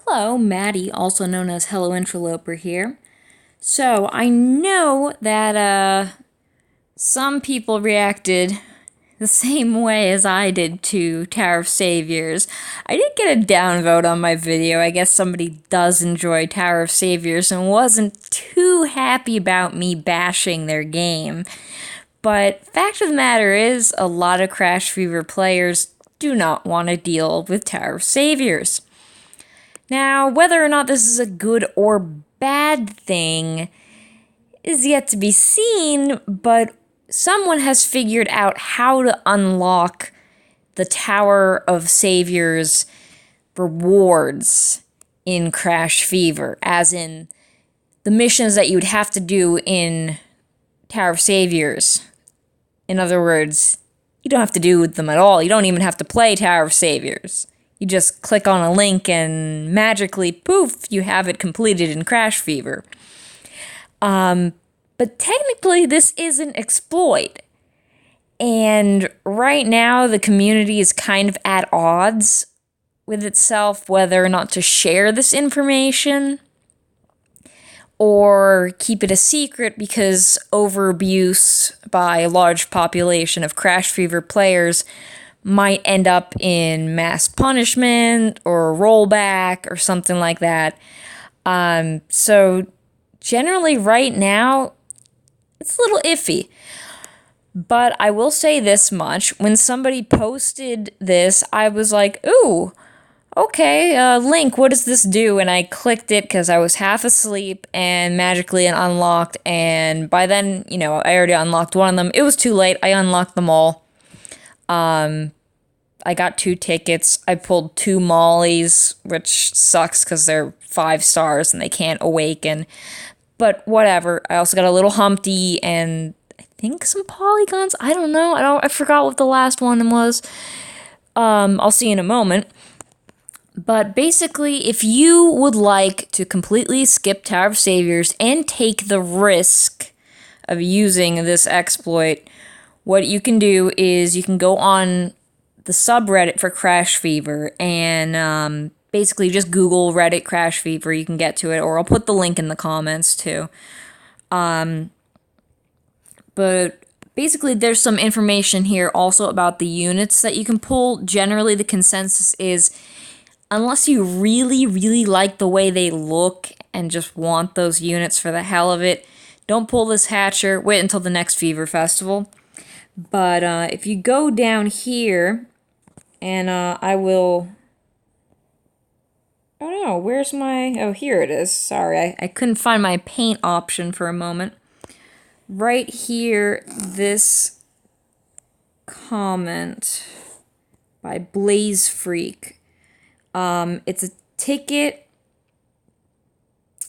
Hello, Maddie, also known as Hello Interloper here. So, I know that some people reacted the same way as I did to Tower of Saviors. I did get a downvote on my video. I guess somebody does enjoy Tower of Saviors and wasn't too happy about me bashing their game. But fact of the matter is, a lot of Crash Fever players do not want to deal with Tower of Saviors. Now, whether or not this is a good or bad thing is yet to be seen, but someone has figured out how to unlock the Tower of Saviors rewards in Crash Fever, as in the missions that you would have to do in Tower of Saviors. In other words, you don't have to do them at all. You don't even have to play Tower of Saviors. You just click on a link and magically, poof, you have it completed in Crash Fever. But technically, this is an exploit. And right now, the community is kind of at odds with itself whether or not to share this information or keep it a secret because overabuse by a large population of Crash Fever players might end up in mass punishment or rollback or something like that. So generally right now, it's a little iffy. But I will say this much. When somebody posted this, I was like, ooh, okay, Link, what does this do? And I clicked it because I was half asleep and magically it unlocked. And by then, I already unlocked one of them. It was too late. I unlocked them all. I got 2 tickets. I pulled 2 mollies, which sucks because they're 5 stars and they can't awaken. But whatever. I also got a little Humpty and I think some polygons. I don't know. I forgot what the last one was. I'll see in a moment. But basically, if you would like to completely skip Tower of Saviors and take the risk of using this exploit, what you can do is you can go on the subreddit for Crash Fever and basically just Google Reddit Crash Fever. You can get to it, or I'll put the link in the comments too. But basically, there's some information here also about the units that you can pull. Generally, the consensus is unless you really, really like the way they look and just want those units for the hell of it, don't pull this Hatcher. Wait until the next Fever Festival. But if you go down here, and I will... Oh no, where's my... Oh, here it is. Sorry, I couldn't find my paint option for a moment. Right here, this comment by Blaze Freak. It's a ticket.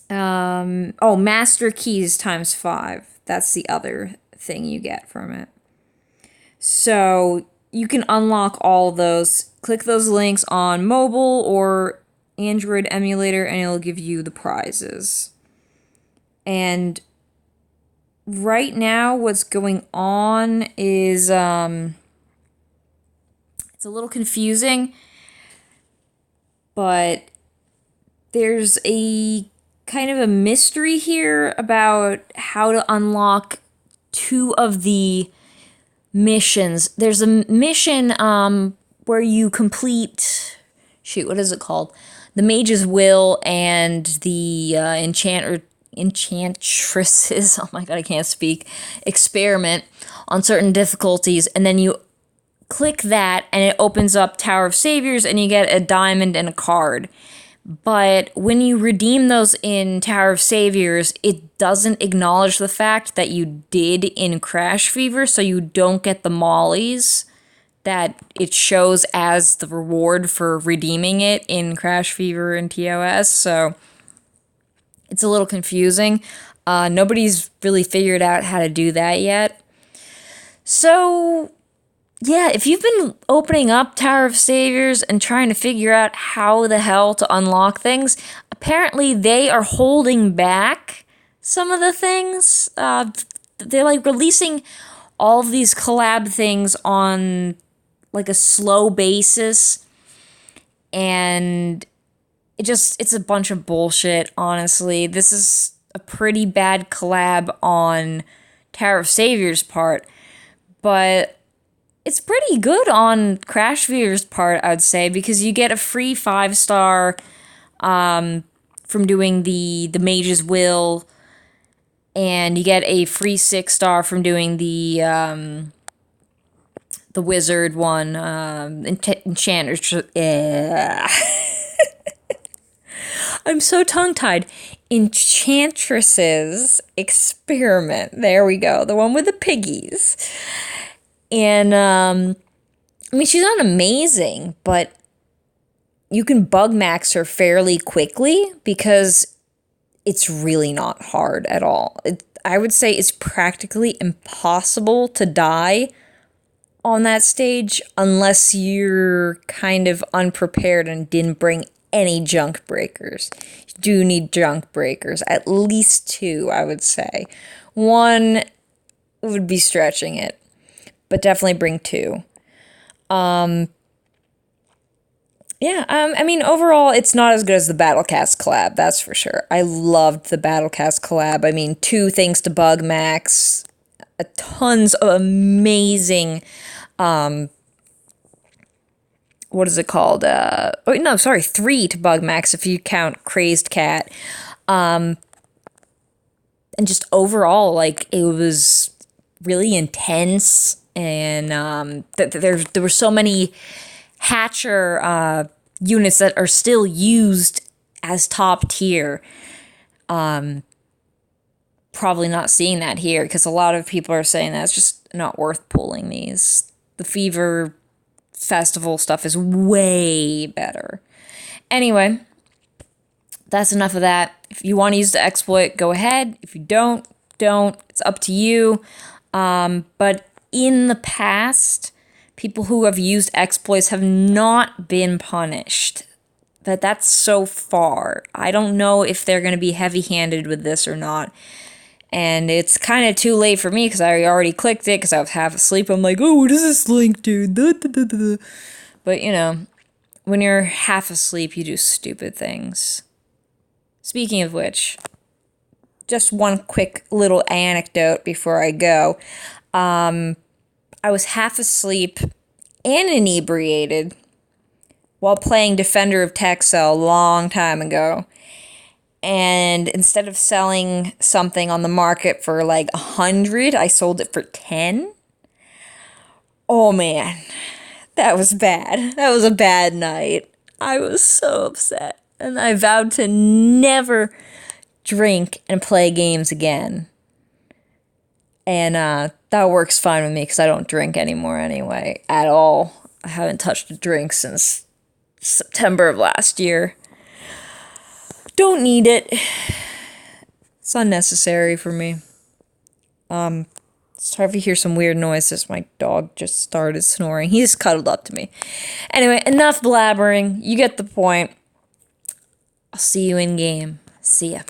Master Keys times 5. That's the other thing you get from it. So you can unlock all those. Click those links on mobile or Android emulator and it'll give you the prizes. And right now what's going on is it's a little confusing, but there's a kind of a mystery here about how to unlock 2 of the missions. There's a mission where you complete... Shoot, what is it called? The Mage's Will and the Enchantresses, oh my god, I can't speak, experiment on certain difficulties, and then you click that and it opens up Tower of Saviors and you get a diamond and a card. But when you redeem those in Tower of Saviors, it doesn't acknowledge the fact that you did in Crash Fever, so you don't get the mollies that it shows as the reward for redeeming it in Crash Fever and TOS, so it's a little confusing. Nobody's really figured out how to do that yet. So yeah, if you've been opening up Tower of Saviors and trying to figure out how the hell to unlock things, apparently they are holding back some of the things. They're like releasing all of these collab things on like a slow basis, and it's a bunch of bullshit, honestly. This is a pretty bad collab on Tower of Savior's part, but it's pretty good on Crash Fever's part, I would say, because you get a free 5-star from doing the Mage's Will, and you get a free 6-star from doing the Wizard one, Enchanter's. I'm so tongue-tied. Enchantress's Experiment. There we go. The one with the piggies. And, I mean, she's not amazing, but you can bug max her fairly quickly because it's really not hard at all. I would say it's practically impossible to die on that stage unless you're kind of unprepared and didn't bring any junk breakers. You do need junk breakers, at least 2, I would say. 1 would be stretching it, but definitely bring 2. I mean, overall, it's not as good as the Battlecast collab, that's for sure. I loved the Battlecast collab. I mean, 2 things to bug max, tons of amazing, what is it called? 3 to bug max if you count Crazed Cat. And just overall, like, it was really intense, and there were so many Hatcher units that are still used as top tier. Probably not seeing that here because a lot of people are saying that it's just not worth pulling these. The Fever Festival stuff is way better. Anyway, that's enough of that. If you want to use the exploit, go ahead. If you don't. It's up to you. But in the past, people who have used exploits have not been punished. That's so far. I don't know if they're going to be heavy-handed with this or not. And it's kind of too late for me because I already clicked it because I was half asleep. I'm like, oh, what does this link do? But, you know, when you're half asleep, you do stupid things. Speaking of which, just one quick little anecdote before I go. I was half asleep and inebriated while playing Defender of Texel a long time ago. And instead of selling something on the market for like 100, I sold it for 10. Oh man, that was bad. That was a bad night. I was so upset. And I vowed to never drink and play games again. And that works fine with me because I don't drink anymore anyway, at all. I haven't touched a drink since September of last year. Don't need it. It's unnecessary for me. Sorry if you hear some weird noises. My dog just started snoring. He just cuddled up to me. Anyway, enough blabbering. You get the point. I'll see you in game. See ya.